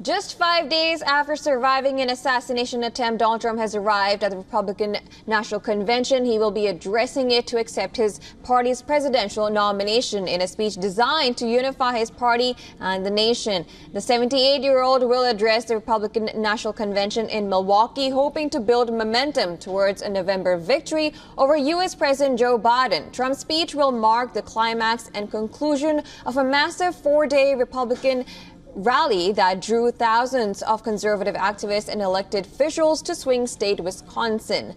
Just 5 days after surviving an assassination attempt, Donald Trump has arrived at the Republican National Convention. He will be addressing it to accept his party's presidential nomination in a speech designed to unify his party and the nation. The 78-year-old will address the Republican National Convention in Milwaukee, hoping to build momentum towards a November victory over U.S. President Joe Biden. Trump's speech will mark the climax and conclusion of a massive 4-day Republican rally that drew thousands of conservative activists and elected officials to swing state Wisconsin.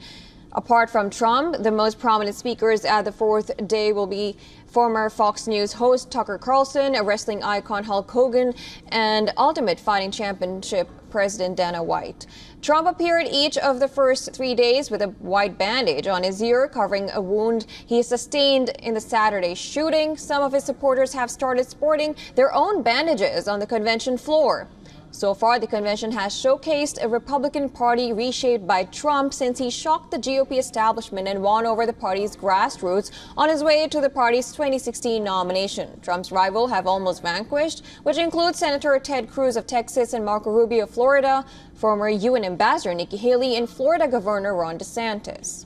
Apart from Trump, the most prominent speakers at the fourth day will be former Fox News host Tucker Carlson, a wrestling icon Hulk Hogan, and Ultimate Fighting Championship President Dana White. Trump appeared each of the first 3 days with a white bandage on his ear covering a wound he sustained in the Saturday shooting. Some of his supporters have started sporting their own bandages on the convention floor. So far, the convention has showcased a Republican Party reshaped by Trump since he shocked the GOP establishment and won over the party's grassroots on his way to the party's 2016 nomination. Trump's rivals have almost vanquished, which includes Senator Ted Cruz of Texas and Marco Rubio of Florida, former UN Ambassador Nikki Haley, and Florida Governor Ron DeSantis.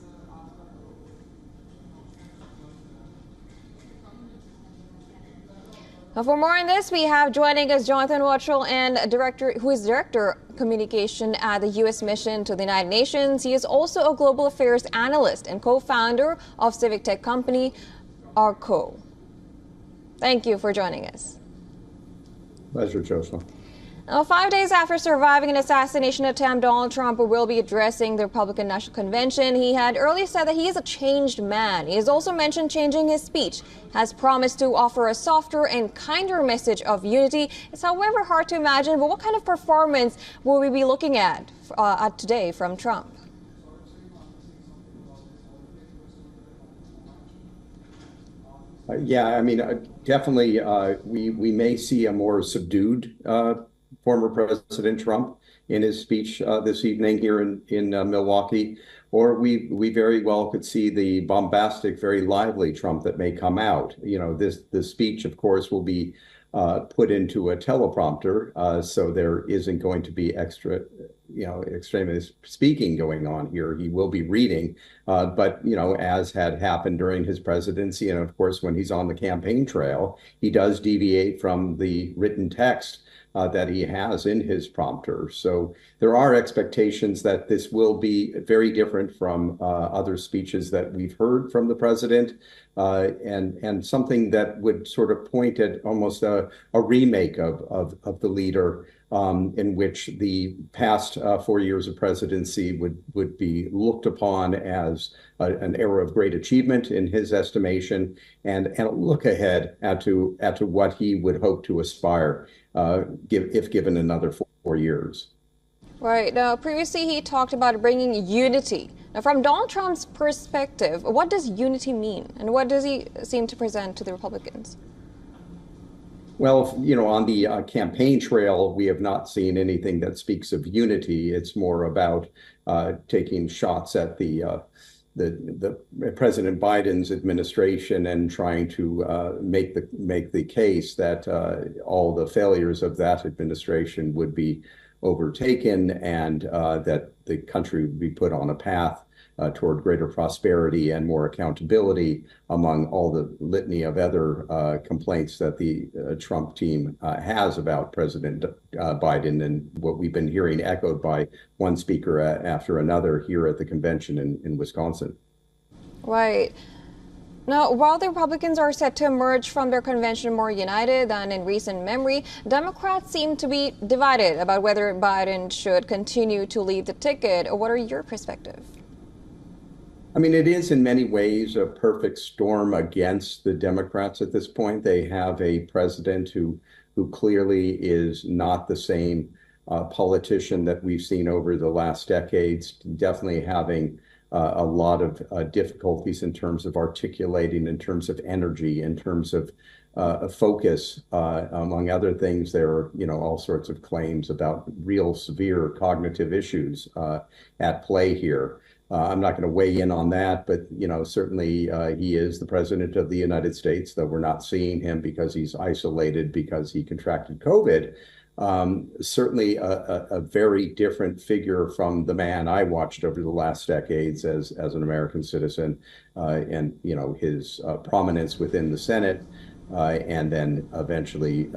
Now, for more on this, we have joining us Jonathan Wottrell, who is Director of Communication at the U.S. Mission to the United Nations. He is also a global affairs analyst and co-founder of civic tech company Arco. Thank you for joining us. Pleasure, Jocelyn. Now, 5 days after surviving an assassination attempt, Donald Trump will be addressing the Republican National Convention. He had earlier said that he is a changed man. He has also mentioned changing his speech, has promised to offer a softer and kinder message of unity. It's however hard to imagine, but what kind of performance will we be looking at today from Trump? Yeah, I mean, definitely we may see a more subdued former President Trump in his speech this evening here in Milwaukee, or we very well could see the bombastic, very lively Trump that may come out. You know, this speech, of course, will be put into a teleprompter, so there isn't going to be extremist speaking going on here. He will be reading, but, as had happened during his presidency, and of course, when he's on the campaign trail, he does deviate from the written text that he has in his prompter. So there are expectations that this will be very different from other speeches that we've heard from the president, and something that would sort of point at almost a remake of the leader, in which the past 4 years of presidency would be looked upon as an era of great achievement in his estimation, and a look ahead to what he would hope to aspire if given another 4 years. Right. Now, previously he talked about bringing unity. Now, from Donald Trump's perspective, what does unity mean, and what does he seem to present to the Republicans? Well, on the campaign trail, we have not seen anything that speaks of unity. It's more about taking shots at the President Biden's administration and trying to make the case that all the failures of that administration would be overtaken, and that the country would be put on a path toward greater prosperity and more accountability, among all the litany of other complaints that the Trump team has about President Biden, and what we've been hearing echoed by one speaker after another here at the convention in Wisconsin. Right. Now, while the Republicans are set to emerge from their convention more united than in recent memory, Democrats seem to be divided about whether Biden should continue to lead the ticket. What are your perspectives? I mean, it is in many ways a perfect storm against the Democrats at this point. They have a president who clearly is not the same politician that we've seen over the last decades, definitely having a lot of difficulties in terms of articulating, in terms of energy, in terms of focus, among other things. There are, all sorts of claims about real severe cognitive issues at play here. I'm not going to weigh in on that, but certainly he is the president of the United States, though we're not seeing him because he's isolated because he contracted COVID. Certainly a very different figure from the man I watched over the last decades as an American citizen, and his prominence within the Senate, and then eventually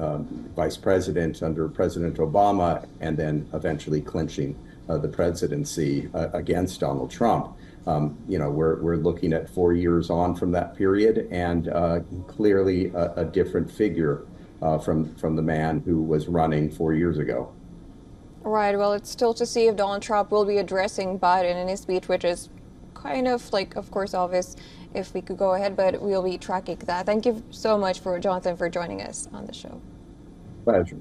vice president under President Obama, and then eventually clinching the presidency against Donald Trump. We're looking at 4 years on from that period, and clearly a different figure from the man who was running 4 years ago. Right. Well, it's still to see if Donald Trump will be addressing Biden in his speech, which is kind of like, of course, obvious if we could go ahead, but we'll be tracking that. Thank you so much, Jonathan, for joining us on the show. Pleasure.